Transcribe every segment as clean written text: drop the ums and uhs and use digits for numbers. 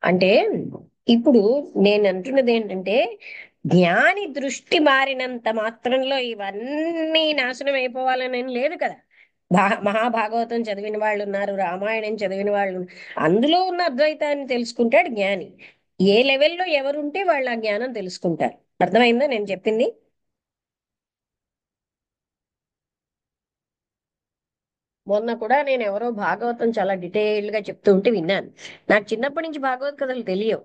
అంటే ఇప్పుడు నేను అంటున్నది ఏంటంటే, జ్ఞాని దృష్టి మారినంత మాత్రంలో ఇవన్నీ నాశనం అయిపోవాలని ఏం లేదు కదా. మహాభాగవతం చదివిన వాళ్ళు ఉన్నారు, రామాయణం చదివిన వాళ్ళు ఉన్నారు. అందులో ఉన్న అద్వైతాన్ని తెలుసుకుంటాడు జ్ఞాని. ఏ లెవెల్లో ఎవరుంటే వాళ్ళు ఆ జ్ఞానం తెలుసుకుంటారు. అర్థమైందా నేను చెప్పింది? మొన్న కూడా నేను ఎవరో భాగవతం చాలా డీటెయిల్డ్ గా చెప్తూ ఉంటే విన్నాను. నాకు చిన్నప్పటి నుంచి భాగవత కథలు తెలియవు.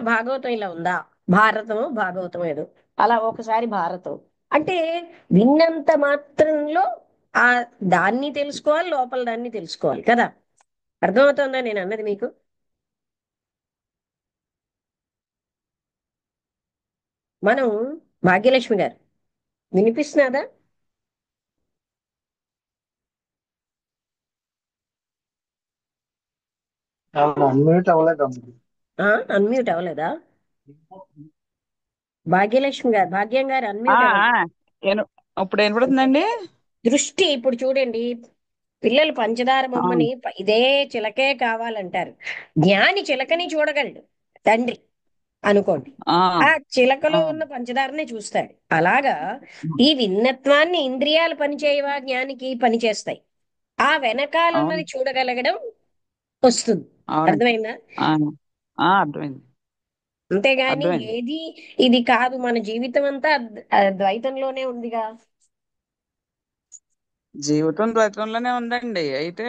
భాగవతం ఇలా ఉందా, భారతము భాగవతం ఏదో అలా ఒకసారి భారతం అంటే విన్నంత మాత్రంలో ఆ దాన్ని తెలుసుకోవాలి, లోపల దాన్ని తెలుసుకోవాలి కదా. అర్థమవుతుందా నేను అన్నది మీకు? మనం భాగ్యలక్ష్మి గారు వినిపిస్తున్నదా? అన్మ్యూట్ అవ్వలేదమ్మా. అన్మ్యూట్ అవ్వలేదా? భాగ్యలక్ష్మి గారు, భాగ్యం గారు ఆ, అన్మ్యూట్ ఆ, అవ్వండి. ఏను ఇప్పుడు అంటే వినపడుతుందండి. దృష్టి ఇప్పుడు చూడండి, పిల్లలు పంచదార ఆ, బొమ్మని ఇదే చిలకే కావాలంటారు. జ్ఞాని చిలకని చూడగలడు, తండ్రి అనుకోండి. ఆ, ఆ చిలకలో ఆ, ఉన్న పంచదారనే చూస్తాడు. అలాగా ఈ విన్నత్వాన్ని ఇంద్రియాలు పనిచేయవా, జ్ఞానికి పనిచేస్తాయి. ఆ అవును, వెనకాలన్నది చూడగలగడం వస్తుంది. అవునండి. అర్థమైందా? ఆ, అర్థమైంది. అంతేగాని అర్థమైంది. ఏది ఇది కాదు, మన జీవితం అంతా ద్వైతంలోనే ఉందిగా. జీవితం ద్వైతంలోనే ఉందండి. అయితే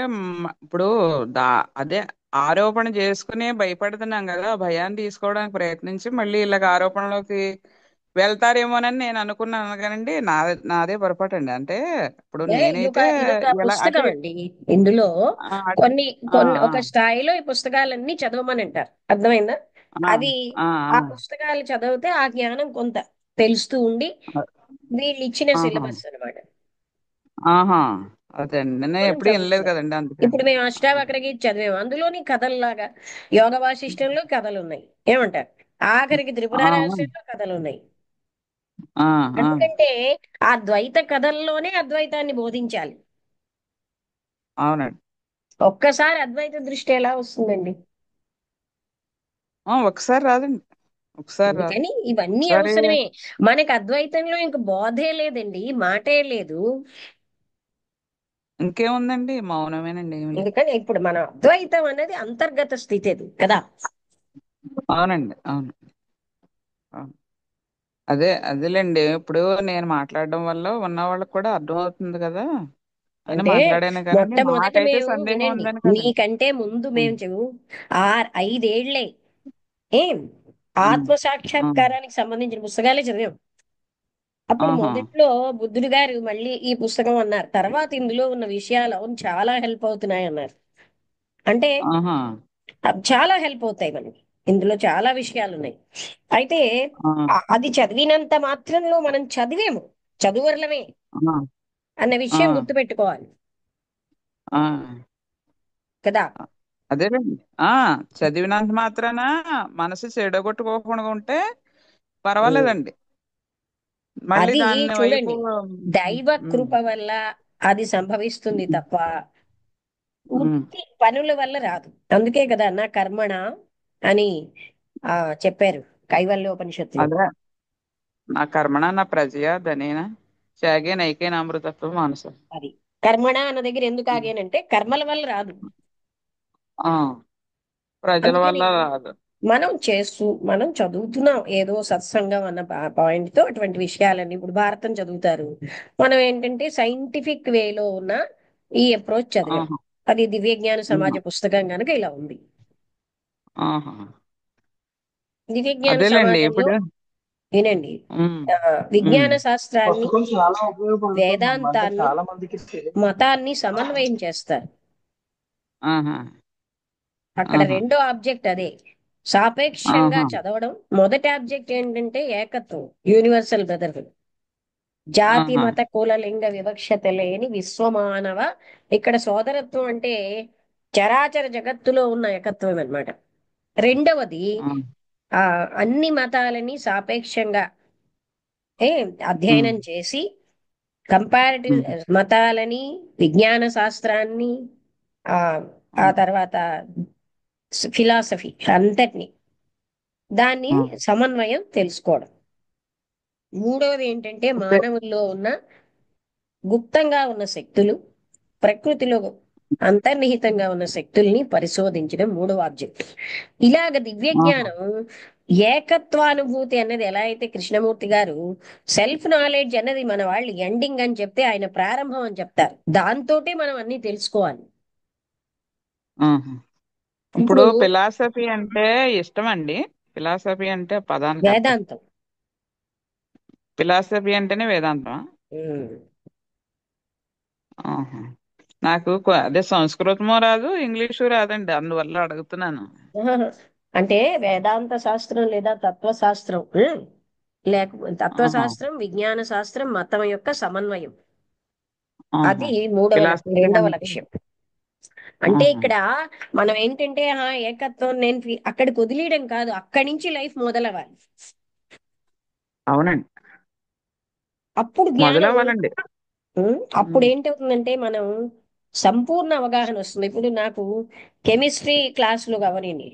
ఇప్పుడు దా అదే ఆరోపణ చేసుకుని భయపడుతున్నాం కదా, ఆ భయాన్ని తీసుకోవడానికి ప్రయత్నించి మళ్ళీ ఇలాగ ఆరోపణలోకి వెళ్తారేమోనని నేను అనుకున్నాను కానండి. నాదే పొరపాటు అండి. అంటే ఇప్పుడు ఇదొక నేనైతే ఇదొక ఎలా అంటే పుస్తకం అండి. ఇందులో ఆ, కొన్ని ఆ, కొన్ని ఒక స్థాయిలో ఈ పుస్తకాలన్నీ చదవమని అంటారు. అర్థమైందా? ఆ, అది ఆ, ఆ పుస్తకాలు చదివితే ఆ జ్ఞానం కొంత తెలుస్తూ ఉండి ఆ, వీళ్ళు ఇచ్చిన ఆహా, సిలబస్ అన్నమాట. ఆహా, అదే అండి. నేను మనం ఎప్పుడు వినలేదు చదువుతున్నాం. కదండి, అందుకని. ఇప్పుడు మేము అష్టావక్ర గీత చదివాము, అందులోని కథల్లాగా యోగ వాసిష్టంలో కథలు ఉన్నాయి. ఏమంటారు? ఆఖరికి త్రిపుర ఆ, రహస్యంలో కథలు ఉన్నాయి. ఆ, ఆ, ఎందుకంటే ఆ ద్వైత కథల్లోనే అద్వైతాన్ని బోధించాలి. అవునండి. ఒక్కసారి అద్వైత దృష్టి ఎలా వస్తుందండి? ఒకసారి రాదండి. ఒకసారి రాదు. అందుకని ఇవన్నీ ఒకసారి అవసరమే. మనకు అద్వైతంలో ఇంక బోధే లేదండి, మాటే లేదు. ఇంకేముందండి, మౌనమేనండి, ఏమి లేదు. ఎందుకని ఇప్పుడు మన అద్వైతం అనేది అంతర్గత స్థితి అది కదా. అవునండి, అవును, అవును. అదేలేండి. ఇప్పుడు నేను మాట్లాడడం వల్ల ఉన్న వాళ్ళకి కూడా అర్థం అవుతుంది కదా. నేను అంటే మాట్లాడాను కానండి, మొట్టమొదట నాకైతే మేము సందేహం వినండి, ఉందని కదండి. మీకంటే ముందు ఉమ్, మేము 5 ఏళ్లే ఏం ఉమ్, ఆత్మ ఉమ్, సాక్షాత్కారానికి సంబంధించిన పుస్తకాలే చదివాం. అప్పుడు ఆహా, మొదట్లో బుద్ధుడు గారు మళ్ళీ ఈ పుస్తకం అన్నారు, తర్వాత ఇందులో ఉన్న విషయాలు అవును చాలా హెల్ప్ అవుతున్నాయి అన్నారు. అంటే ఆహా, చాలా హెల్ప్ అవుతాయి మనకి. ఇందులో చాలా విషయాలు ఉన్నాయి. అయితే ఆ, అది చదివినంత మాత్రంలో మనం చదివేము, చదువర్లమే ఆ, అన్న ఆ, విషయం గుర్తుపెట్టుకోవాలి ఆ, కదా. అదేలేండి. ఆ, చదివినంత మాత్రాన మనసు చెడగొట్టుకోకుండా ఉంటే ఉమ్. పర్వాలేదండి. మళ్ళీ అది దాని వైపు చూడండి, దైవ ఉమ్, కృప వల్ల అది సంభవిస్తుంది ఉమ్, తప్ప ఉమ్, ఉత్తి పనుల వల్ల రాదు. అందుకే కదా నా కర్మణ అని ఆ చెప్పారు కైవల్యోపనిషత్తులో. అదే, నా కర్మణ నా ప్రజయా ధనేన త్యాగే నైకేన అమృతత్వం మానస. అది కర్మణ అన్న దగ్గర ఎందుకు ఆగానంటే కర్మల వల్ల రాదు. ఆ, ప్రజల వల్ల అందుకని రాదు. మనం చదువుతున్నాం ఏదో సత్సంగం అన్న పాయింట్ తో అటువంటి విషయాలన్నీ ఇప్పుడు భారతం చదువుతారు. మనం ఏంటంటే సైంటిఫిక్ వేలో ఉన్న ఈ అప్రోచ్ చదివాం. ఆహా, అది దివ్య జ్ఞాన సమాజ ఉమ్, పుస్తకం కనుక ఇలా ఉంది. ఆహా, దివ్య జ్ఞాన అదేలేండి. సమాజంలో ఇప్పుడు వినండి, ఉమ్, ఆ, ఉమ్, విజ్ఞాన శాస్త్రాన్ని, పుస్తకం చాలా ఉపయోగపడుతుందమ్మా. అంటే వేదాంతాన్ని, చాలా మందికి తెలియదు. మతాన్ని సమన్వయం చేస్తారు. ఆహా, అక్కడ ఆహా, రెండో ఆబ్జెక్ట్ అదే. సాపేక్షంగా ఆహా, చదవడం. మొదటి ఆబ్జెక్ట్ ఏంటంటే ఏకత్వం, యూనివర్సల్ బ్రదర్హుడ్. జాతి ఆహా, మత కుల లింగ వివక్షత లేని విశ్వమానవ. ఇక్కడ సోదరత్వం అంటే చరాచర జగత్తులో ఉన్న ఏకత్వం అన్నమాట. రెండవది ఆ, ఆ అన్ని మతాలని సాపేక్షంగా ఏ ఉమ్, అధ్యయనం చేసి కంపారిటివ్ ఉమ్, మతాలని, విజ్ఞాన శాస్త్రాన్ని, ఆ ఆ ఉమ్, తర్వాత ఫిలాసఫీ అంతటిని, దాన్ని ఆ. సమన్వయం తెలుసుకోవడం. మూడవది ఏంటంటే అంటే మానవుల్లో ఉన్న గుప్తంగా ఉన్న శక్తులు, ప్రకృతిలో అంతర్నిహితంగా ఉన్న శక్తుల్ని పరిశోధించడం మూడవ ఆబ్జెక్ట్. ఇలాగ దివ్య ఆహా. జ్ఞానం, ఏకత్వానుభూతి అన్నది ఎలా అయితే కృష్ణమూర్తి గారు సెల్ఫ్ నాలెడ్జ్ అన్నది మన వాళ్ళు ఎండింగ్ అని చెప్తే, ఆయన ప్రారంభం అని చెప్తారు. దాంతోటే మనం అన్ని తెలుసుకోవాలి. ఆహా. ఇప్పుడు ఇప్పుడు ఫిలాసఫీ అంటే ఇష్టం అండి. ఫిలాసఫీ అంటే పదానికి అర్థం. వేదాంతం. ఫిలాసఫీ అంటేనే వేదాంతం. ఉమ్. ఆహా. నాకు అదే సంస్కృతము రాదు, ఇంగ్లీషు రాదండి, అందువల్ల అడుగుతున్నాను. ఆహాహా. అంటే వేదాంత శాస్త్రం లేదా తత్వశాస్త్రం, లేకపోతే ఆహా. తత్వశాస్త్రం, విజ్ఞాన శాస్త్రం, మతం యొక్క సమన్వయం. ఆహా. అది మూడవ ఫిలాసఫీ రెండవ అంటే లక్ష్యం. అంటే ఆహా. ఇక్కడ మనం ఏంటంటే ఏకత్వం నేను అక్కడికి వదిలేయడం కాదు, అక్కడి నుంచి లైఫ్ మొదలవ్వాలి. అవునండి. అప్పుడు జ్ఞానం. మొదలవ్వాలండి. అప్పుడు ఉమ్. ఏంటవుతుందంటే మనం సంపూర్ణ అవగాహన వస్తుంది. ఇప్పుడు నాకు కెమిస్ట్రీ క్లాసులు అవనండి,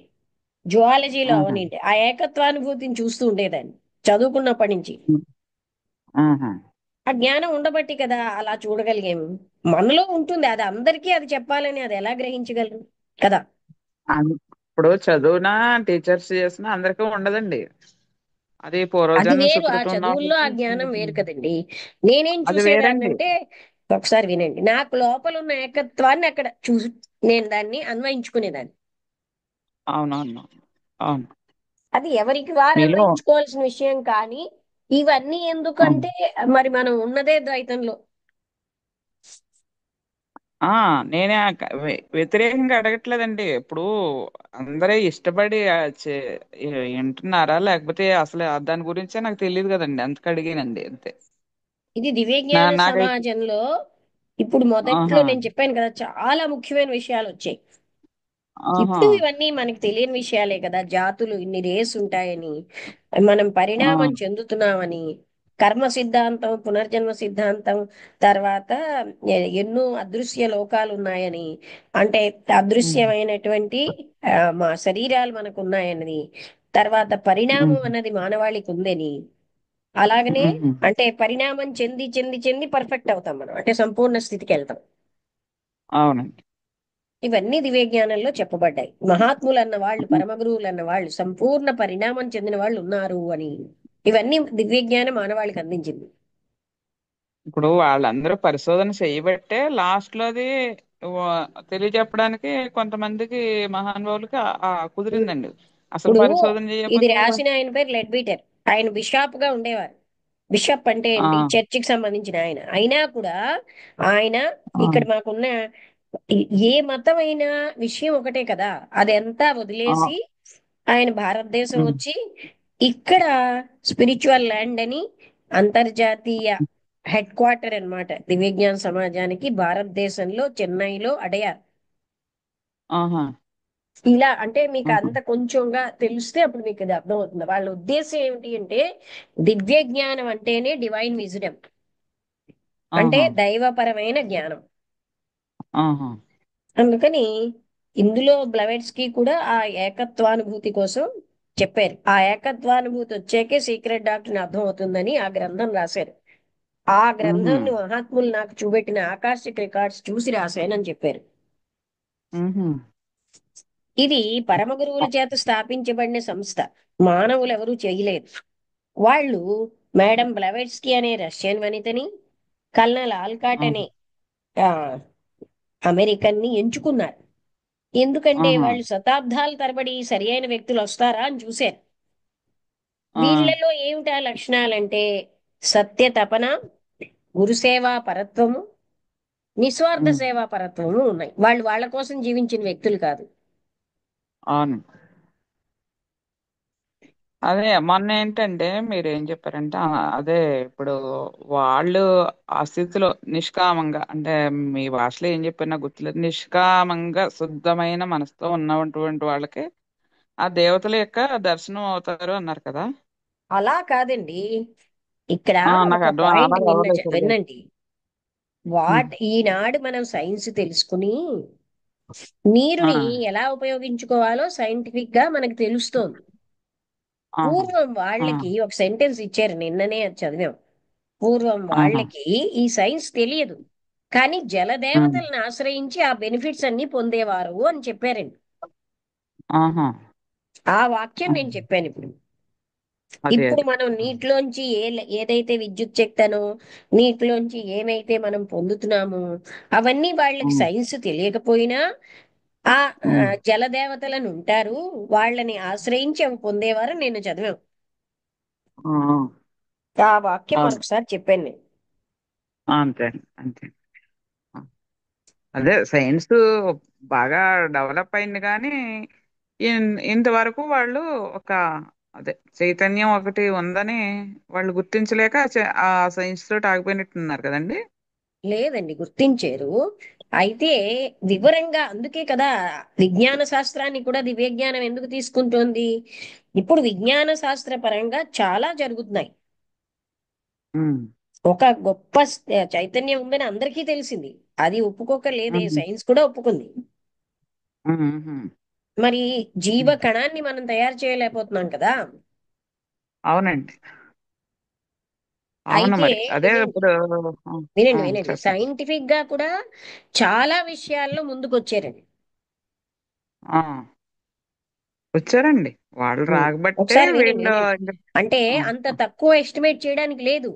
జువాలజీలో ఆహా. అవనండి, ఆ ఏకత్వానుభూతిని చూస్తూ ఉండేదాన్ని చదువుకున్నప్పటి నుంచి. ఆహా. ఆ జ్ఞానం ఉండబట్టి కదా అలా చూడగలిగాము. మనలో ఉంటుంది, అది అందరికీ అది చెప్పాలని అది ఎలా గ్రహించగలరు కదా. అన్- ఇప్పుడు చదువునా టీచర్స్ చేసినా అందరికీ ఉండదండి. అది అది పూర్వజన్మ వేరు, ఆ సుకృతం ఉన్న చదువుల్లో ఆ వాళ్ళకి జ్ఞానం వేరు కదండి. నేనేం అది వేరండి. చూసేదాన్నంటే, ఒకసారి వినండి, నాకు లోపల ఉన్న ఏకత్వాన్ని అక్కడ నేను దాన్ని అన్వయించుకునేదాన్ని. అవునవును. అవును. అది ఎవరికి వారు మీలో అన్వయించుకోవాల్సిన విషయం కానీ, ఇవన్నీ అవును. ఎందుకంటే మరి మనం ఉన్నదే ద్వైతంలో. ఆ నేనే వ్యతిరేకంగా అడగట్లేదండి. ఇప్పుడు అందరూ ఇష్టపడి వింటున్నారా, లేకపోతే అసలు దాని గురించే నాకు తెలియదు కదండి, అందుకు అడిగానండి అంతే. ఇది దివ్య జ్ఞాన నాకైతే సమాజంలో ఇప్పుడు మొదట్లో ఆహా. నేను చెప్పాను కదా, చాలా ముఖ్యమైన విషయాలు వచ్చాయి. ఆహా. ఇప్పుడు ఇవన్నీ మనకి తెలియని విషయాలే కదా, జాతులు ఇన్ని రేస్ ఉంటాయని, మనం ఆ. పరిణామం చెందుతున్నామని, కర్మ సిద్ధాంతం, పునర్జన్మ సిద్ధాంతం, తర్వాత ఎన్నో అదృశ్య లోకాలు ఉన్నాయని, అంటే ఉహు. అదృశ్యమైనటువంటి మా శరీరాలు మనకు ఉన్నాయని, తర్వాత పరిణామం ఉహు. అన్నది మానవాళికి ఉందని, అలాగనే ఉహు. అంటే పరిణామం చెంది చెంది చెంది పర్ఫెక్ట్ అవుతాం మనం, అంటే సంపూర్ణ స్థితికి వెళ్తాం. అవునండి. ఇవన్నీ దివ్య జ్ఞానంలో చెప్పబడ్డాయి. మహాత్ములు అన్న వాళ్ళు, పరమ గురువులు అన్న వాళ్ళు, సంపూర్ణ పరిణామం చెందిన వాళ్ళు ఉన్నారు అని, ఇవన్నీ దివ్య జ్ఞానం మానవాళికి అందించింది. ఇప్పుడు వాళ్ళందరూ పరిశోధన చేయబట్టే లాస్ట్ లోది తెలియజెప్పడానికి కొంతమందికి మహానుభావులకి కుదిరిందండి. అసలు ఇప్పుడు పరిశోధన ఇది చేయకపోతే రాసిన ఆయన పేరు లెడ్బీటర్. ఆయన బిషప్ గా ఉండేవారు. బిషప్ అంటే ఆ ఏంటి, చర్చికి సంబంధించిన ఆయన అయినా కూడా, ఆయన ఆ ఇక్కడ మాకున్న ఏ మతమైన విషయం ఒకటే కదా, అదంతా ఆ వదిలేసి ఆయన భారతదేశం ఉమ్, వచ్చి ఇక్కడ స్పిరిచువల్ ల్యాండ్ అని అంతర్జాతీయ హెడ్ క్వార్టర్ అన్నమాట దివ్యజ్ఞాన సమాజానికి, భారతదేశంలో చెన్నైలో అడయార్. ఆహా. ఇలా అంటే మీకు ఆహా. అంత కొంచెంగా తెలిస్తే అప్పుడు మీకు అది అర్థమవుతుంది. వాళ్ళ ఉద్దేశం ఏమిటి అంటే, దివ్య జ్ఞానం అంటేనే డివైన్ విజ్డమ్, అంటే ఆహా. దైవపరమైన జ్ఞానం. ఆహా. అందుకని ఇందులో బ్లవెట్స్ కి కూడా ఆ ఏకత్వానుభూతి కోసం చెప్పారు. ఆ ఏకత్వానుభూతి వచ్చాకే సీక్రెట్ డాక్టర్ అర్థం అవుతుందని ఆ గ్రంథం రాశారు. ఆ ఉహు. గ్రంథాన్ని మహాత్ములు నాకు చూపెట్టిన ఆకాశిక్ రికార్డ్స్ చూసి రాశానని చెప్పారు. ఉహు. ఇది పరమ గురువుల చేత స్థాపించబడిన సంస్థ, మానవులు ఎవరూ చేయలేదు. వాళ్ళు మేడం బ్లవెట్స్కి అనే రష్యన్ వనితని, కల్నల్ ఆల్కాట్ ఆహా. అనే ఆ, అమెరికన్ ని ఎంచుకున్నారు. ఎందుకంటే ఆహా. వాళ్ళు శతాబ్దాల తరబడి సరి అయిన వ్యక్తులు వస్తారా అని చూశారు. ఆ. వీళ్ళలో ఏమిటా లక్షణాలంటే, సత్య తపన, గురుసేవా పరత్వము, నిస్వార్థ ఉమ్, సేవా పరత్వము ఉన్నాయి. వాళ్ళు వాళ్ళ కోసం జీవించిన వ్యక్తులు కాదు. అవును. అదే మొన్న ఏంటంటే మీరు ఏం చెప్పారంటే అదే ఇప్పుడు వాళ్ళు ఆ స్థితిలో నిష్కామంగా, అంటే మీ భాషలో ఏం చెప్పారు నాకు గుర్తులేదు, నిష్కామంగా శుద్ధమైన మనసుతో ఉన్నటువంటి వాళ్ళకి ఆ దేవతల యొక్క దర్శనం అవుతారు అన్నారు కదా. అలా కాదండి, ఇక్కడ నాకు ఒక అర్థం పాయింట్ అలాగ అవ్వలేదు సరిగా. వినండి. ఉమ్, ఈనాడు మనం సైన్స్ తెలుసుకుని ఆ, నీరుని ఎలా ఉపయోగించుకోవాలో సైంటిఫిక్ గా మనకు తెలుస్తోంది. ఆహా, పూర్వం ఆ, వాళ్ళకి ఒక సెంటెన్స్ ఇచ్చారు, నిన్ననే అది చదివాం. పూర్వం ఆహా, వాళ్ళకి ఈ సైన్స్ తెలియదు, కానీ ఉమ్, జలదేవతలను ఆశ్రయించి ఆ బెనిఫిట్స్ అన్ని పొందేవారు అని చెప్పారండి. ఆహా, ఆ వాక్యం ఉమ్, నేను చెప్పాను ఇప్పుడు. అదే ఇప్పుడు అదే. మనం నీటిలోంచి ఏదైతే విద్యుత్ శక్తనో, నీటిలోంచి ఏమైతే మనం పొందుతున్నామో, అవన్నీ వాళ్ళకి ఉమ్, సైన్స్ తెలియకపోయినా ఆ ఉమ్, జలదేవతలను ఉంటారు, వాళ్ళని ఆశ్రయించి అవి పొందేవారు నేను చదివాం. ఆ, ఆ, ఆ వాక్యం అవును. మరొకసారి చెప్పాను నేను. అంతే అంతే. అదే సైన్స్ బాగా డెవలప్ అయింది కానీ ఇంతవరకు వాళ్ళు ఒక అదే చైతన్యం ఒకటి ఉందని వాళ్ళు గుర్తించలేక ఆ సైన్స్ తోటి ఆగిపోయినట్టున్నారు కదండి. లేదండి, గుర్తించారు. అయితే వివరంగా అందుకే కదా విజ్ఞాన శాస్త్రాన్ని కూడా దివ్యజ్ఞానం ఎందుకు తీసుకుంటోంది. ఇప్పుడు విజ్ఞాన శాస్త్ర పరంగా చాలా జరుగుతున్నాయి. ఉమ్, ఒక గొప్ప చైతన్యం ఉందని అందరికీ తెలిసింది. అది ఒప్పుకోక లేదే, ఉమ్, సైన్స్ కూడా ఒప్పుకుంది. ఉమ్, ఉమ్, మరి జీవ ఉమ్. కణాన్ని మనం తయారు చేయలేకపోతున్నాం కదా. అవునండి. అవును అయితే మరి అదే వినండి, ఇప్పుడు. వినండి వినండి, చెప్పండి. సైంటిఫిక్ గా కూడా చాలా విషయాల్లో ముందుకు వచ్చారండి. ఆ, వచ్చారండి. వాళ్ళు ఉం. రాకబట్టే ఒకసారి వినండి వీళ్ళు వినండి, ఇంకా. అంటే ఆ, అంత తక్కువ ఎస్టిమేట్ చేయడానికి లేదు.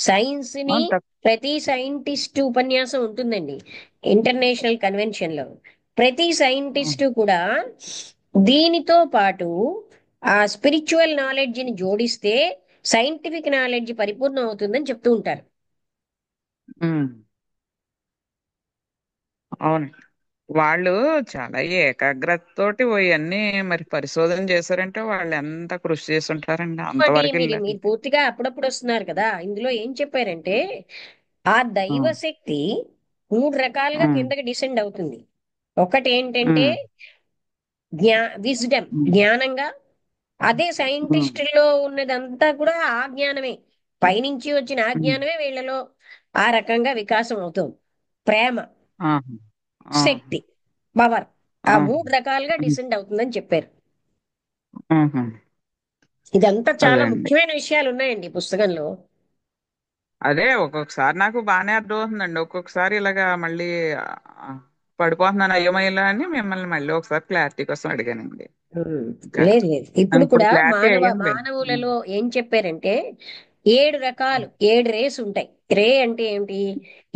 సైన్స్ ఆ, ని ప్రతి సైంటిస్ట్ ఉపన్యాసం ఉంటుందండి ఇంటర్నేషనల్ కన్వెన్షన్ లో. ప్రతి ఆ, సైంటిస్టు కూడా దీనితో పాటు ఆ స్పిరిచువల్ నాలెడ్జ్ ని జోడిస్తే సైంటిఫిక్ నాలెడ్జ్ పరిపూర్ణం అవుతుందని చెప్తూ ఉంటారు. ఉమ్, అవును. వాళ్ళు చాలా ఏకాగ్రతతోటి ఇవన్నీ మరి పరిశోధన చేశారంటే వాళ్ళు ఎంత కృషి చేసి ఉంటారండి అండి అంతవరకు మీరు వెళ్ళారు. మీరు పూర్తిగా అప్పుడప్పుడు వస్తున్నారు కదా, ఇందులో ఏం చెప్పారంటే ఆ ఆ, దైవ శక్తి మూడు రకాలుగా ఉమ్, కిందకి డిసెండ్ అవుతుంది. ఒకటి ఏంటంటే ఉమ్, విజ్డమ్, ఉమ్, జ్ఞానంగా. అదే ఉమ్, సైంటిస్టుల్లో ఉన్నదంతా కూడా ఆ జ్ఞానమే, పైనుంచి వచ్చిన ఆ ఉమ్, జ్ఞానమే వీళ్ళలో ఆ రకంగా వికాసం అవుతుంది. ప్రేమ, ఆహా, ఆహా, శక్తి, పవర్, ఆ ఆహా, మూడు రకాలుగా ఉమ్, డిసెండ్ అవుతుందని చెప్పారు. ఆహా. ఇదంతా అదే చాలా అండి. ముఖ్యమైన విషయాలు ఉన్నాయండి ఈ పుస్తకంలో. అదే ఒక్కొక్కసారి నాకు బాగానే అర్థం అవుతుందండి, ఒక్కొక్కసారి ఇలాగా మళ్ళీ ఆ, పడిపోతున్నాను అయోమయంలో అని మిమ్మల్ని మళ్ళీ ఒకసారి క్లారిటీ కోసం అడిగానండి. ఉమ్. ఇంకా లేదు లేదు, ఇప్పుడు ఇప్పుడు కూడా క్లారిటీ అయ్యింది. మానవులలో ఏం చెప్పారంటే 7 రకాలు, 7 రేస్ ఉంటాయి. రే అంటే ఏమిటి?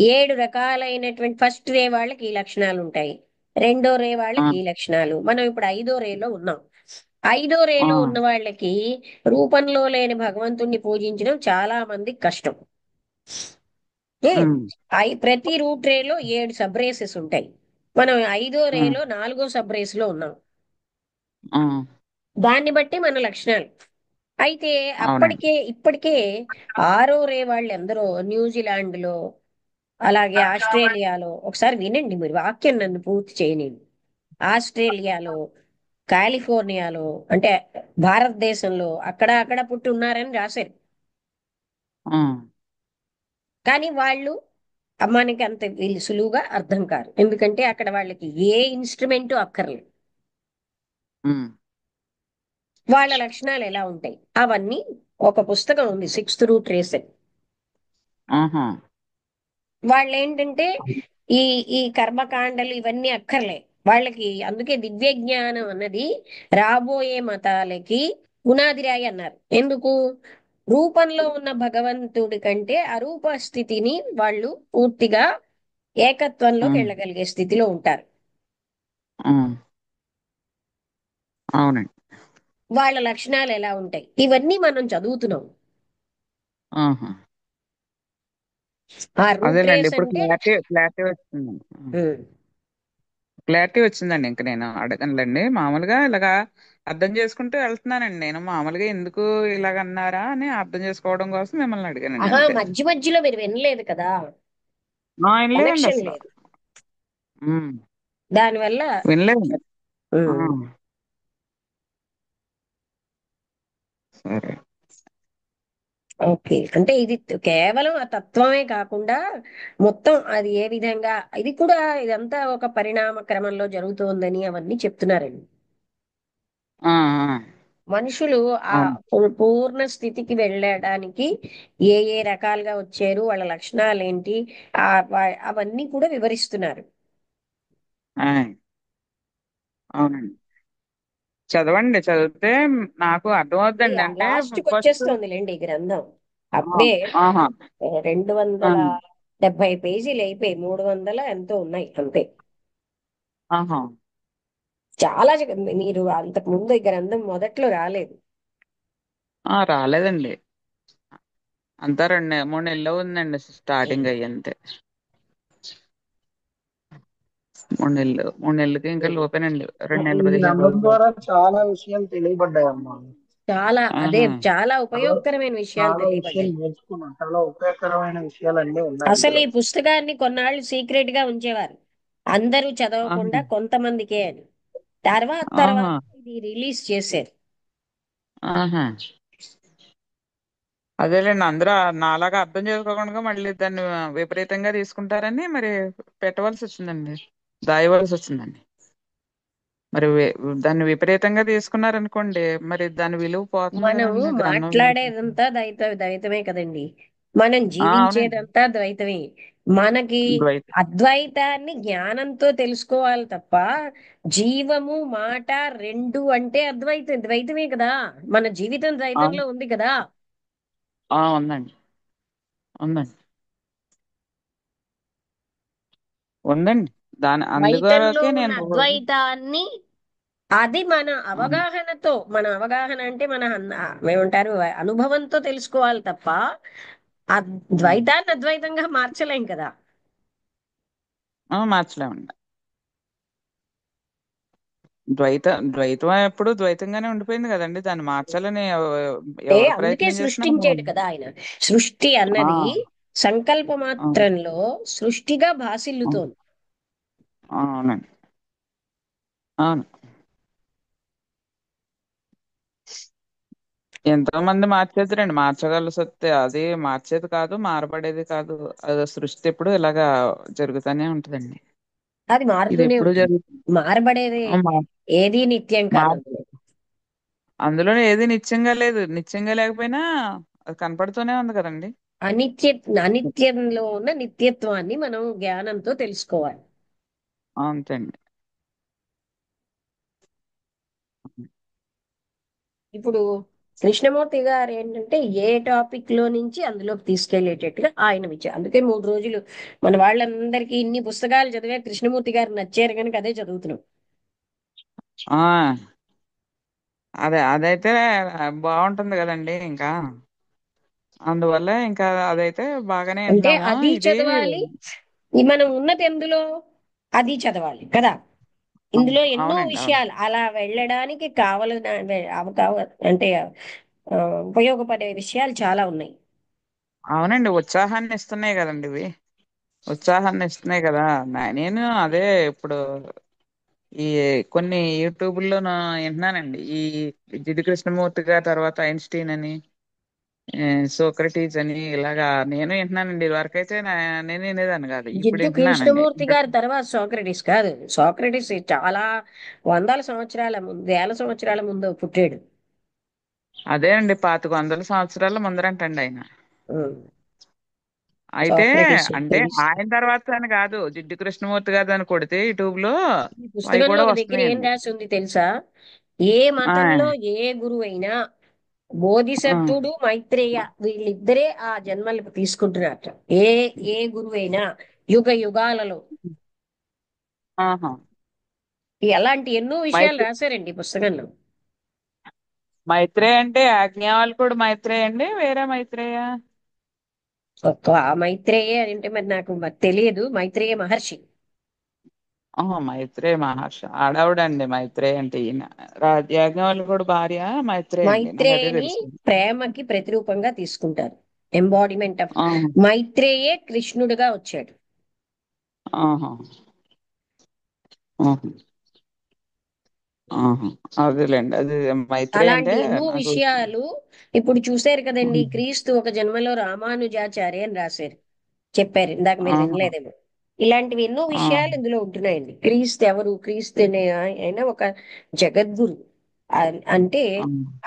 7 రకాలైనటువంటి ఫస్ట్ రే వాళ్ళకి ఈ లక్షణాలు ఉంటాయి, రెండో రే ఆ, వాళ్ళకి ఈ లక్షణాలు. మనం ఇప్పుడు 5వ రేలో ఉన్నాం. 5వ రేలో ఆ, ఉన్న వాళ్ళకి రూపంలో లేని భగవంతుణ్ణి పూజించడం చాలా మందికి కష్టం. ఏ ఉమ్, ప్రతి రూట్ రేలో 7 సబ్ రేసెస్ ఉంటాయి. మనం 5వ రేలో ఉమ్, 4వ సబ్ రేస్ లో ఉన్నాం. ఆ, దాన్ని బట్టి మన లక్షణాలు. అయితే అవునండి. ఇప్పటికే 6వ రే వాళ్ళు ఎందరో న్యూజిలాండ్ లో, అలాగే ఆస్ట్రేలియాలో, ఒకసారి వినండి మీరు వాక్యం నన్ను పూర్తి చేయనివ్వండి. ఆస్ట్రేలియాలో, కాలిఫోర్నియాలో, అంటే భారతదేశంలో అక్కడ అక్కడ పుట్టి ఉన్నారని రాశారు. ఆ, కానీ వాళ్ళు మనకి అంత వీళ్ళు సులువుగా అర్థం కారు, ఎందుకంటే అక్కడ వాళ్ళకి ఏ ఇన్స్ట్రుమెంట్ అక్కర్లేదు. ఉమ్, వాళ్ళ లక్షణాలు ఎలా ఉంటాయి అవన్నీ ఒక పుస్తకం ఉంది, 6th రూట్ రేస్. ఆహా, వాళ్ళు ఏంటంటే ఈ ఈ కర్మకాండలు ఇవన్నీ అక్కర్లే వాళ్ళకి. అందుకే దివ్య జ్ఞానం అన్నది రాబోయే మతాలకి పునాదిరాయి అన్నారు. ఎందుకు? రూపంలో ఉన్న భగవంతుడి కంటే అరూప స్థితిని వాళ్ళు పూర్తిగా ఏకత్వంలోకి ఉమ్, వెళ్ళగలిగే స్థితిలో ఉంటారు. ఉమ్, అవునండి. వాళ్ళ లక్షణాలు ఎలా ఉంటాయి ఇవన్నీ మనం చదువుతున్నాం. ఆహా, ఆ రూట్ అదేలేండి రేస్ ఇప్పుడు అంటే క్లారిటీ క్లారిటీ వచ్చింది. ఉమ్, క్లారిటీ వచ్చిందండి. ఇంక నేను అడగనులేండి, మామూలుగా ఇలాగా అర్థం చేసుకుంటూ వెళ్తున్నానండి. నేను మామూలుగా ఎందుకు ఇలాగన్నారా అని అర్థం చేసుకోవడం కోసం మిమ్మల్ని అడిగానండి ఆహా, అంతే. మధ్య మధ్యలో మీరు వినలేదు కదా, వినలేదండి కనెక్షన్ అసలు. లేదు, ఉమ్, దానివల్ల. వినలేదు. ఆ, ఉమ్. సరే. ఓకే, అంటే ఇది కేవలం ఆ తత్వమే కాకుండా మొత్తం అది ఏ విధంగా, ఇది కూడా ఇదంతా ఒక పరిణామ క్రమంలో జరుగుతోందని అవన్నీ చెప్తున్నారండి. ఆ, ఆ, మనుషులు ఆ అవును. పూర్ణ స్థితికి వెళ్ళడానికి ఏ ఏ రకాలుగా వచ్చారు, వాళ్ళ లక్షణాలు ఏంటి, అవన్నీ కూడా వివరిస్తున్నారు. ఆయ్, అవునండి. చదవండి, చదివితే నాకు ఇది అర్థమవుద్దండి. అంటే లాస్ట్కి ఫస్ట్. వచ్చేస్తోందిలేండి ఈ గ్రంథం. అప్పుడే ఆహా. రెండు ఆ, వందల డెబ్బై పేజీలు అయిపోయి 300 ఎంతో ఉన్నాయి అంతే. ఆహా. చాలా మీరు అంతకు ముందు ఈ గ్రంథం మొదట్లో రాలేదు. రాలేదండి. అంతా 2 3 నెలలు ఉందండి స్టార్టింగ్ అయ్యి అంతే. 3 నెలలకి ఇంకా లోపేనండి. రెండు ఈ నెలలు 15 రోజులు గ్రంథం ద్వారా చాలా విషయాలు తెలియబడ్డాయమ్మా. చాలా, అదే ఆహా. చాలా చాలా ఉపయోగకరమైన విషయాలు చాలా విషయాలు తెలియబడ్డాయి. నేర్చుకున్నాం. చాలా ఉపయోగకరమైన విషయాలన్నీ ఉన్నాయి అసలు ఇందులో. ఈ పుస్తకాన్ని కొన్నాళ్ళు సీక్రెట్ గా ఉంచేవారు, అందరూ చదవకుండా ఆహా. కొంతమందికే అని. తర్వాత ఆహా. తర్వాత ఇది రిలీజ్ చేశారు. ఆహా. అదేలేండి, అందరూ నాలాగా అర్థం చేసుకోకుండా మళ్ళీ దాన్ని విపరీతంగా తీసుకుంటారని మరి పెట్టవలసి వచ్చిందండి. దాయవలసి వచ్చిందండి. మరి దాన్ని విపరీతంగా తీసుకున్నారనుకోండి, మరి దాని విలువ పోతుంది మనం కదండి గ్రంథం విలువ. మాట్లాడేదంతా ద్వైతమే కదండి, మనం అవునండి. జీవించేదంతా ద్వైతమే. మనకి ద్వైత. అద్వైతాన్ని జ్ఞానంతో తెలుసుకోవాలి తప్ప, జీవము మాట రెండు అంటే ద్వైతమే కదా. మన జీవితం అవును. ద్వైతంలో ఉంది కదా. ఉందండి. ఉందండి. ఉందండి. ద్వైతంలో అందుకొరకే ఉన్న నేను రోజు. అద్వైతాన్ని, అది మన అవును. అవగాహనతో, మన అవగాహన అంటే మన ఏమంటారు, అనుభవంతో తెలుసుకోవాలి తప్ప ఆ ఉమ్. ద్వైతాన్ని అద్వైతంగా మార్చలేం కదా. మార్చలేమండి. ద్వైత ద్వైతం ఎప్పుడు ద్వైతంగానే ఉండిపోయింది కదండి. దాన్ని మార్చాలని అంటే ఎవరు అందుకే ప్రయత్నం చేసినా సృష్టించాడు కదా ఆయన. సృష్టి ఆ, అన్నది సంకల్ప అవును. మాత్రంలో సృష్టిగా అవును. భాసిల్లుతోంది. అవునండి. అవును. ఎంతో మంది మార్చేద్దరండి. మార్చగల సత్తే అది మార్చేది కాదు, మారబడేది కాదు. అది సృష్టి ఎప్పుడు ఇలాగా జరుగుతూనే ఉంటదండి. అది ఇది మారుతూనే ఎప్పుడు ఉంటుంది. జరుగుతుంది. మారబడేది ఏది నిత్యం కాదు అందులో. అందులో ఏది నిత్యంగా లేదు. నిత్యంగా లేకపోయినా అది కనపడుతూనే ఉంది కదండి. అనిత్య అనిత్యంలో ఉన్న నిత్యత్వాన్ని మనం జ్ఞానంతో తెలుసుకోవాలి. అంతేండి. ఇప్పుడు కృష్ణమూర్తి గారు ఏంటంటే ఏ టాపిక్ లో నుంచి అందులోకి తీసుకెళ్లేటట్టుగా ఆయన విచారు. అందుకే 3 రోజులు మన వాళ్ళందరికీ ఇన్ని పుస్తకాలు చదివే కృష్ణమూర్తి గారు నచ్చారు కనుక అదే చదువుతున్నాం. ఆ, అదైతే బాగుంటుంది కదండి ఇంకా. అందువల్ల ఇంకా అదైతే బాగానే అంటే వింటున్నాము అది ఇది. చదవాలి, ఈ మనం ఉన్నది ఎందులో అది చదవాలి కదా. ఇందులో ఎన్నో అవునండి. అవును. విషయాలు అలా వెళ్ళడానికి కావలసిన అంటే ఆ, ఉపయోగపడే విషయాలు చాలా ఉన్నాయి. అవునండి, ఉత్సాహాన్ని ఇస్తున్నాయి కదండి ఇవి. ఉత్సాహాన్ని ఇస్తున్నాయి కదా. నేను అదే ఇప్పుడు ఈ కొన్ని యూట్యూబ్లో వింటున్నానండి. ఈ జిడ్డు కృష్ణమూర్తి గారి తర్వాత ఐన్స్టీన్ అని, సోక్రటీస్ అని, ఇలాగా నేను వింటున్నానండి. ఇదివరకైతే నేను వినేదాన్ని కాదు, ఇప్పుడు జిడ్డు వింటున్నానండి. కృష్ణమూర్తి గారి తర్వాత సోక్రటీస్ కాదు, సోక్రటీస్ చాలా వందల సంవత్సరాల ముందు, వేల సంవత్సరాల ముందు పుట్టాడు. అదే అండి, 2500 సంవత్సరాల ముందరంటండి ఆయన. ఉం. అయితే సోక్రటీస్ అంటే క్రీస్తు. ఆయన తర్వాత అని కాదు, జిడ్డు కృష్ణమూర్తి గారు అని కొడితే యూట్యూబ్ లో ఈ అవి పుస్తకంలో కూడా ఒక దగ్గర ఏం వస్తున్నాయండి. రాసి ఉంది తెలుసా? ఏ ఆ, మతంలో ఏ గురువైనా ఆ, బోధిసత్వుడు మైత్రేయ వీళ్ళిద్దరే ఆ జన్మలు తీసుకుంటున్నారట. ఏ ఏ గురువైనా యుగ యుగాలలో. ఆహా. అలాంటి ఎన్నో విషయాలు మైత్రే రాశారండి ఈ పుస్తకంలో. మైత్రేయ అంటే ఆజ్ఞావల్కుడు మైత్రేయ అండి, వేరే మైత్రేయ? ఆ మైత్రేయే అని అంటే మరి నాకు మరి తెలియదు. మైత్రేయ మహర్షి. మైత్రేయ మహర్షి ఆడవుడండి. మైత్రేయ అంటే ఈయన యాజ్ఞవల్కుడు భార్య మైత్రేయ అండి, నాకు అదే మైత్రేయని తెలుసు. ప్రేమకి ప్రతిరూపంగా తీసుకుంటారు. ఎంబాడిమెంట్ ఆఫ్ ఆహా. మైత్రేయే కృష్ణుడిగా వచ్చాడు. ఆహా. ఆహా. ఆహా. అదేలేండి, అది మైత్రి అంటే అలాంటి ఎన్నో నాకు. విషయాలు ఇప్పుడు చూశారు కదండి. ఉమ్. క్రీస్తు ఒక జన్మలో రామానుజాచార్య అని రాశారు, చెప్పారు ఇందాక, మీరు ఆహా. వినలేదేమో. ఇలాంటివి ఎన్నో ఆహా. విషయాలు ఇందులో ఉంటున్నాయండి. క్రీస్తు ఎవరు? క్రీస్తు ఆయన ఒక జగద్గురు. అంటే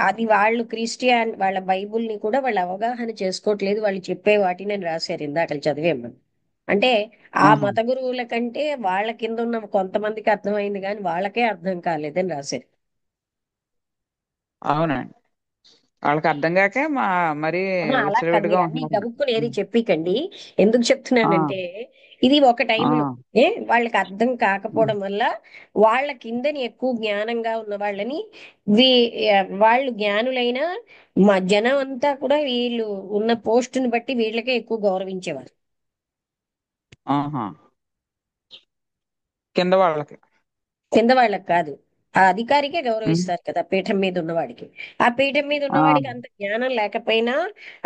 అది వాళ్ళు క్రిస్టియన్ వాళ్ళ బైబుల్ని కూడా వాళ్ళు అవగాహన చేసుకోవట్లేదు, వాళ్ళు చెప్పే వాటిని అని రాశారు ఇందాక చదివాము. అంటే ఆ ఆహా. మత గురువుల కంటే వాళ్ళ కింద ఉన్న కొంతమందికి అర్థమైంది కానీ వాళ్ళకే అర్థం కాలేదని రాశారు. అవునండి, వాళ్ళకి అర్థం కాకే మరీ ఆహా, అలా కాదు, విచ్చలవిడిగా మీరు అన్ని ఉంటున్నారు. గబుక్కుని ఏది ఉమ్. చెప్పికండి. ఎందుకు ఆ. చెప్తున్నానంటే ఇది ఒక ఆ. టైంలో వాళ్ళకి అర్థం ఉమ్. కాకపోవడం వల్ల వాళ్ళ కిందని ఎక్కువ జ్ఞానంగా ఉన్న వాళ్ళని వీ వాళ్ళు జ్ఞానులైన మా జనం అంతా కూడా వీళ్ళు ఉన్న పోస్టుని బట్టి వీళ్ళకే ఎక్కువ గౌరవించేవారు. ఆహా. కింద వాళ్ళకి. కింద వాళ్ళకి కాదు, ఆ అధికారికే ఉమ్. గౌరవిస్తారు కదా పీఠం మీద ఉన్నవాడికి. ఆ పీఠం మీద ఆ. ఉన్నవాడికి అంత జ్ఞానం లేకపోయినా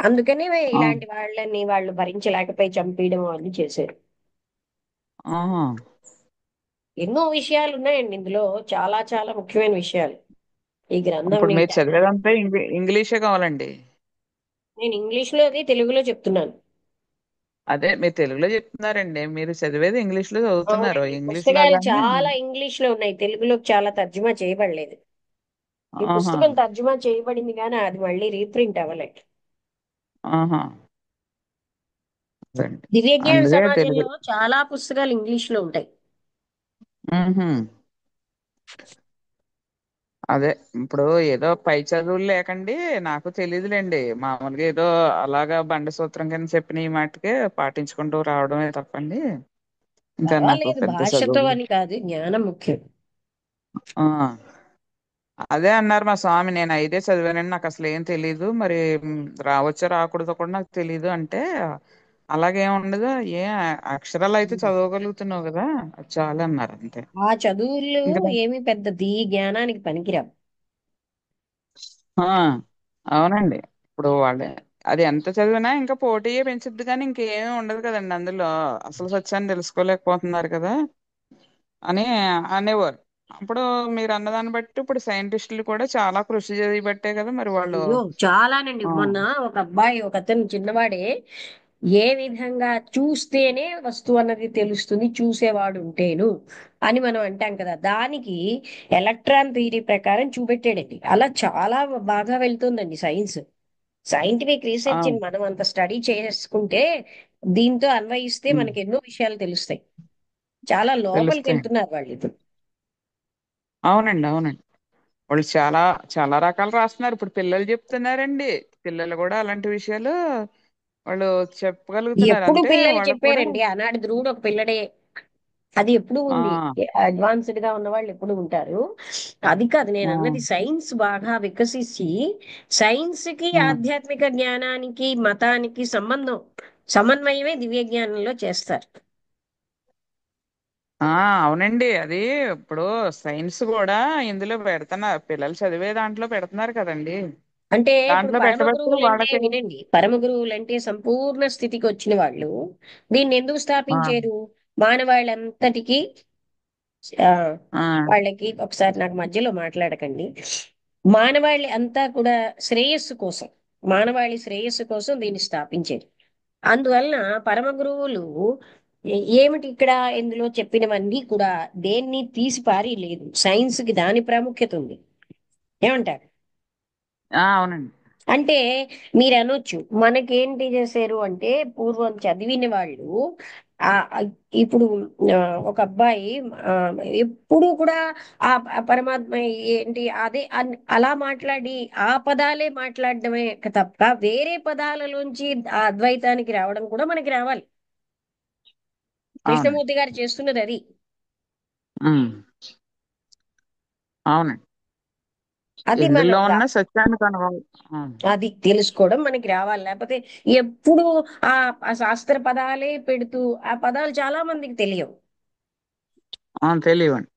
అందుకనే ఆ. ఇలాంటి వాళ్ళని వాళ్ళు భరించలేకపోయి చంపేయడం అవన్నీ చేశారు. ఆహా. ఎన్నో విషయాలు ఉన్నాయండి ఇందులో, చాలా చాలా ముఖ్యమైన విషయాలు ఈ గ్రంథం ఇప్పుడు మీరు నిండా. చదివేదంతా ఇంగ్లీషే కావాలండి? నేను ఇంగ్లీష్ లోది తెలుగులో చెప్తున్నాను. అదే మీరు తెలుగులో చెప్తున్నారండి, మీరు చదివేది ఇంగ్లీష్ లో చదువుతున్నారు, అవునండి, ఇంగ్లీష్ లో పుస్తకాలు కానీ. చాలా ఇంగ్లీష్ లో ఉన్నాయి, తెలుగులోకి చాలా తర్జుమా చేయబడలేదు. ఈ ఆహా. పుస్తకం తర్జుమా చేయబడింది కానీ అది మళ్ళీ రీప్రింట్ అవ్వలేదు. ఆహా. అదండి. దివ్యజ్ఞాన అందుకే తెలుగు. సమాజంలో చాలా పుస్తకాలు ఇంగ్లీష్ లో ఉంటాయి. ఉహు. అదే, ఇప్పుడు ఏదో పై చదువులు లేకండి, నాకు తెలియదులేండి, మామూలుగా ఏదో అలాగా బండి సూత్రం కింద చెప్పిన ఈ మాటకే పాటించుకుంటూ రావడమే తప్పండి, ఇంకా నాకు పర్వాలేదు, పెద్ద భాషతో చదువులు. అని కాదు, జ్ఞానం ముఖ్యం. ఆ. అదే అన్నారు మా స్వామి, నేను ఐదే చదివానండి, నాకు అసలు ఏం తెలీదు మరి, రావచ్చో రాకూడదో కూడా నాకు తెలీదు అంటే, అలాగేం ఉండదు, ఏ అక్షరాలు అయితే చదవగలుగుతున్నావు కదా, అది చాలు అన్నారు అంతే. ఆ చదువులు ఇంకా ఏమి పెద్ద జ్ఞానానికి పనికిరావు. ఆ, అవునండి. ఇప్పుడు వాళ్ళే అది ఎంత చదివినా ఇంకా పోటీయే పెంచుద్ది కానీ ఇంకేమీ ఉండదు కదండి అందులో, అసలు సత్యాన్ని తెలుసుకోలేకపోతున్నారు కదా అని అనేవారు. అప్పుడు మీరు అన్నదాన్ని బట్టి ఇప్పుడు సైంటిస్టులు కూడా చాలా కృషి చేయబట్టే కదా మరి వాళ్ళు. అయ్యో చాలానండి. ఆ. మొన్న ఒక అబ్బాయి, ఒక అతను చిన్నవాడే, ఏ విధంగా చూస్తేనే వస్తువు అన్నది తెలుస్తుంది, చూసేవాడు ఉంటేను అని మనం అంటాం కదా, దానికి ఎలక్ట్రాన్ థియరీ ప్రకారం చూపెట్టాడండి. అలా చాలా బాగా వెళ్తుందండి సైన్స్. సైంటిఫిక్ ఆ. రీసెర్చ్ మనం అంత స్టడీ చేసుకుంటే దీంతో అన్వయిస్తే ఉమ్. మనకి ఎన్నో విషయాలు తెలుస్తాయి. చాలా లోపలికి తెలుస్తాయి. వెళ్తున్నారు వాళ్ళు ఇప్పుడు. అవునండి, అవునండి. వాళ్ళు చాలా చాలా రకాలు రాస్తున్నారు, ఇప్పుడు పిల్లలు చెప్తున్నారండి, పిల్లలు కూడా అలాంటి విషయాలు వాళ్ళు చెప్పగలుగుతున్నారు ఎప్పుడు అంటే పిల్లలు వాళ్ళకు కూడా. చెప్పారండి, ఆనాడు ధ్రువుడు ఒక పిల్లడే, అది ఎప్పుడు ఆ. ఉంది. అడ్వాన్స్డ్ గా ఉన్న వాళ్ళు ఎప్పుడు ఉంటారు. అది కాదు ఆ. నేను అన్నది, సైన్స్ బాగా వికసించి సైన్స్ కి ఆ. ఆధ్యాత్మిక జ్ఞానానికి మతానికి సంబంధం సమన్వయమే దివ్య జ్ఞానంలో చేస్తారు. ఆ. అవునండి, అది ఇప్పుడు సైన్స్ కూడా ఇందులో పెడుతున్నారు, పిల్లలు చదివే దాంట్లో పెడుతున్నారు కదండి, అంటే ఇప్పుడు దాంట్లో పరమ పెట్టబట్టి గురువులు అంటే వాళ్ళకి. వినండి, పరమ గురువులు అంటే సంపూర్ణ స్థితికి వచ్చిన వాళ్ళు. దీన్ని ఎందుకు ఆ. స్థాపించారు? మానవాళంతటికి ఆ ఆ. వాళ్ళకి ఒకసారి నాకు మధ్యలో మాట్లాడకండి. మానవాళి అంతా కూడా శ్రేయస్సు కోసం, మానవాళి శ్రేయస్సు కోసం దీన్ని స్థాపించారు. అందువలన పరమ గురువులు ఏమిటి ఇక్కడ ఇందులో చెప్పినవన్నీ కూడా దేన్ని తీసి పారి లేదు, సైన్స్ కి దాని ప్రాముఖ్యత ఉంది. ఏమంటారు? ఆ. అవునండి. అంటే మీరు అనొచ్చు మనకేంటి చేశారు అంటే, పూర్వం చదివిన వాళ్ళు ఆ ఆ, ఇప్పుడు ఆ, ఒక అబ్బాయి ఆ, ఎప్పుడు కూడా ఆ పరమాత్మ ఏంటి అదే అలా మాట్లాడి ఆ పదాలే మాట్లాడడమే తప్ప వేరే పదాలలోంచి ఆ అద్వైతానికి రావడం కూడా మనకి రావాలి. అవునండి. కృష్ణమూర్తి గారు చేస్తున్నది అది. ఉమ్. అవునండి. అది ఎందులో మనం ఉన్న సత్యాన్ని కనుగొనాలి. అవును. అది తెలుసుకోవడం మనకి రావాలి. లేకపోతే ఎప్పుడు ఆ ఆ శాస్త్ర పదాలే పెడుతూ ఆ పదాలు చాలా మందికి తెలియవు. అవును, తెలియవండి,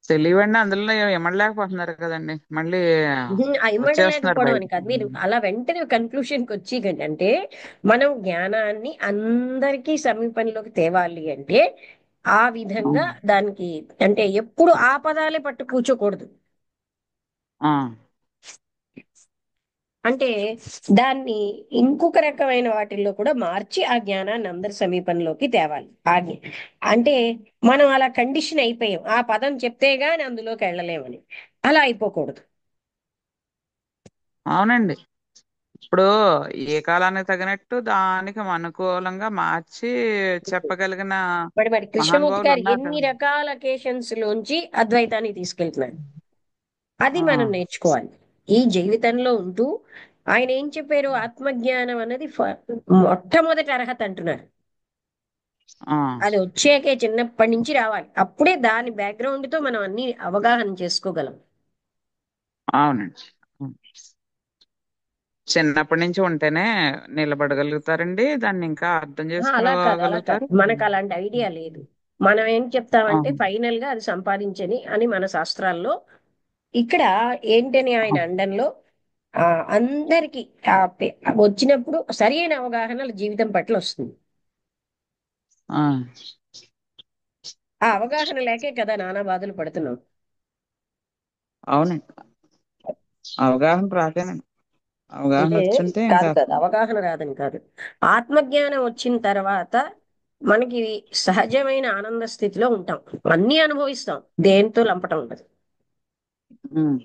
తెలియవండి, అందులో ఇమ్మడలేకపోతున్నారు కదండి మళ్ళీ, ఆ వచ్చేస్తున్నారు ఇమ్మడలేకపోవడం అని బయటికి. కాదు, మీరు అలా వెంటనే కన్క్లూషన్ కి వచ్చి అంటే మనం జ్ఞానాన్ని అందరికీ సమీపంలోకి తేవాలి అంటే ఆ విధంగా దానికి అంటే ఎప్పుడు ఆ పదాలే పట్టు కూర్చోకూడదు. ఆ, అంటే దాన్ని ఇంకొక రకమైన వాటిల్లో కూడా మార్చి ఆ జ్ఞానాన్ని అందరి సమీపంలోకి తేవాలి. అంటే మనం అలా కండిషన్ అయిపోయాం, ఆ పదం చెప్తే గాని అందులోకి వెళ్ళలేమని. అలా అయిపోకూడదు. అవునండి. ఇప్పుడు ఏ కాలానికి తగినట్టు దానికి అనుకూలంగా మార్చి చెప్పగలిగిన మరి కృష్ణమూర్తి మహానుభావులు గారు ఉన్నారు ఎన్ని కదా. రకాల అకేషన్స్ లోంచి అద్వైతాన్ని తీసుకెళ్తున్నారు, అది ఆ, మనం నేర్చుకోవాలి ఈ జీవితంలో ఉంటూ. ఆయన ఏం చెప్పారు, ఆత్మజ్ఞానం అన్నది మొట్టమొదటి అర్హత అంటున్నారు. ఆ, అది వచ్చాకే చిన్నప్పటి నుంచి రావాలి, అప్పుడే దాని బ్యాక్గ్రౌండ్ తో మనం అన్ని అవగాహన చేసుకోగలం. అవునండి. చిన్నప్పటి నుంచి ఉంటేనే నిలబడగలుగుతారండి, దాన్ని ఇంకా అర్థం అలా కాదు, అలా కాదు, చేసుకోగలుగుతారు. మనకు అలాంటి ఐడియా లేదు. మనం ఏం ఆ, చెప్తామంటే ఫైనల్ గా అది సంపాదించని అని మన శాస్త్రాల్లో. ఇక్కడ ఏంటని ఆయన అండంలో ఆ అందరికి వచ్చినప్పుడు సరి అయిన అవగాహన జీవితం పట్ల వస్తుంది. ఆ, ఆ అవగాహన లేకే కదా నానా బాధలు పడుతున్నాం. అవునండి. అవగాహన రాకేనండి. అవగాహన అంటే వచ్చుంటే ఇంకా కాదు కాదు, అవగాహన రాదని కాదు, ఆత్మజ్ఞానం వచ్చిన తర్వాత మనకి సహజమైన ఆనంద స్థితిలో ఉంటాం, అన్నీ అనుభవిస్తాం, దేంతో లంపటం ఉండదు. ఉమ్,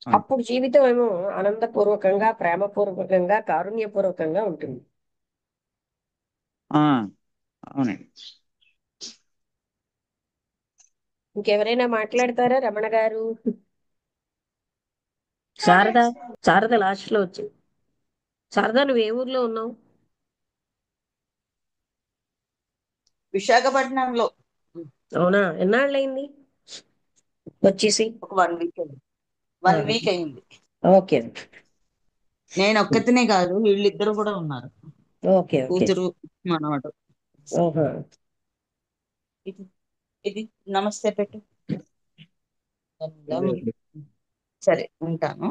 అవును. అప్పుడు జీవితం ఏమో ఆనందపూర్వకంగా, ప్రేమపూర్వకంగా, కారుణ్యపూర్వకంగా ఉంటుంది. ఆ, అవునండి. ఇంకెవరైనా మాట్లాడతారా, రమణ గారు? శారద, శారద లాస్ట్ లో వచ్చింది. శారద, నువ్వు ఏ ఊర్లో ఉన్నావు? విశాఖపట్నంలో. అవునా, ఎన్నాళ్ళైంది వచ్చేసి? ఒక 1 వీక్ అయింది. 1 వీక్ అయింది. ఓకే నేను ఒక్కతినే కాదు, వీళ్ళిద్దరు కూడా ఉన్నారు, ఓకే ఓకే. కూతురు మనవడు. ఓహో. ఇది ఇది నమస్తే పెట్టు. సరే ఉంటాను.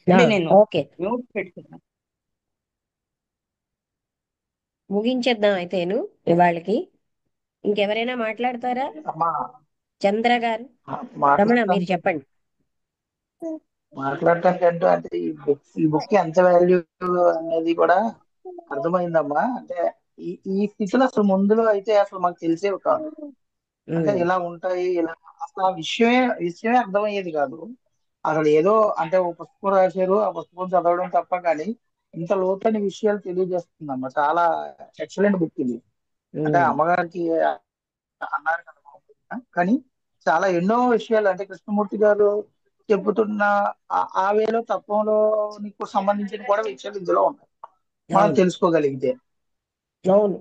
ఆ, అంటే నేను ఓకే, మ్యూట్ పెట్టుకున్నాను. ముగించేద్దాం అయితేను ఇవాళకి. ఇంకెవరైనా మాట్లాడతారా? అమ్మా, చంద్ర గారు, రమణ మీరు మాట్లాడటానికి చెప్పండి. మాట్లాడటానికంటూ అంటే ఈ బుక్ ఎంత వాల్యూ అనేది కూడా అర్థమైందమ్మా. అంటే ఈ స్థితిలో అసలు ముందులో అయితే అసలు మాకు తెలిసేవి కాదు. అంటే ఉమ్, ఇలా ఉంటాయి, ఇలా అసలు ఆ విషయమే అర్థమయ్యేది కాదు. అసలు ఏదో అంటే ఒక పుస్తకం రాశారు, ఆ పుస్తకం చదవడం తప్ప కానీ ఇంత లోతైన విషయాలు తెలియజేస్తుందమ్మా. చాలా ఎక్సలెంట్ బుక్ ఇది. అంటే ఉమ్, అమ్మగారికి అన్నారు కదా మామూలుగా. కానీ చాలా ఎన్నో విషయాలు అంటే కృష్ణమూర్తి గారు చెబుతున్న ఆ వేలో తత్వంలో నీకు సంబంధించిన కూడా విషయాలు ఇందులో ఉన్నాయి, మనం అవును తెలుసుకోగలిగితే. అవును.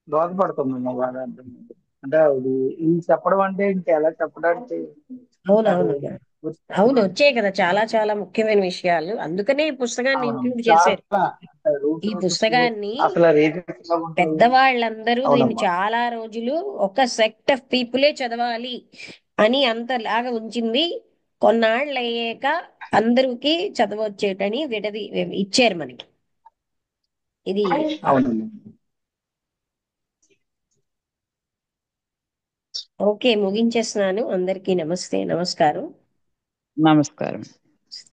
దోహదపడుతుందమ్మా బాగా అర్థమైంది. అంటే అది ఇది చెప్పడం అంటే ఇంకెలా చెప్పడానికి అది అవునవును అవును, వచ్చాయి కదా చాలా చాలా ముఖ్యమైన విషయాలు, అందుకనే ఈ పుస్తకాన్ని అవునమ్మా ఇంక్లూడ్ చేశారు. చాలా రూట్ ఈ ప్రాసెస్ పుస్తకాన్ని అసలు రీజన్స్ ఎలా ఉంటాయి. పెద్దవాళ్ళందరూ దీన్ని అవునమ్మా. చాలా రోజులు ఒక సెక్ట్ ఆఫ్ పీపులే చదవాలి అని అంతలాగా ఉంచింది. కొన్నాళ్ళు అయ్యాక అందరికి చదవచ్చేటని విడది ఇచ్చారు మనకి. ఇది అవునమ్మా. ఓకే, ముగించేస్తున్నాను. అందరికీ నమస్తే, నమస్కారం. నమస్కారం.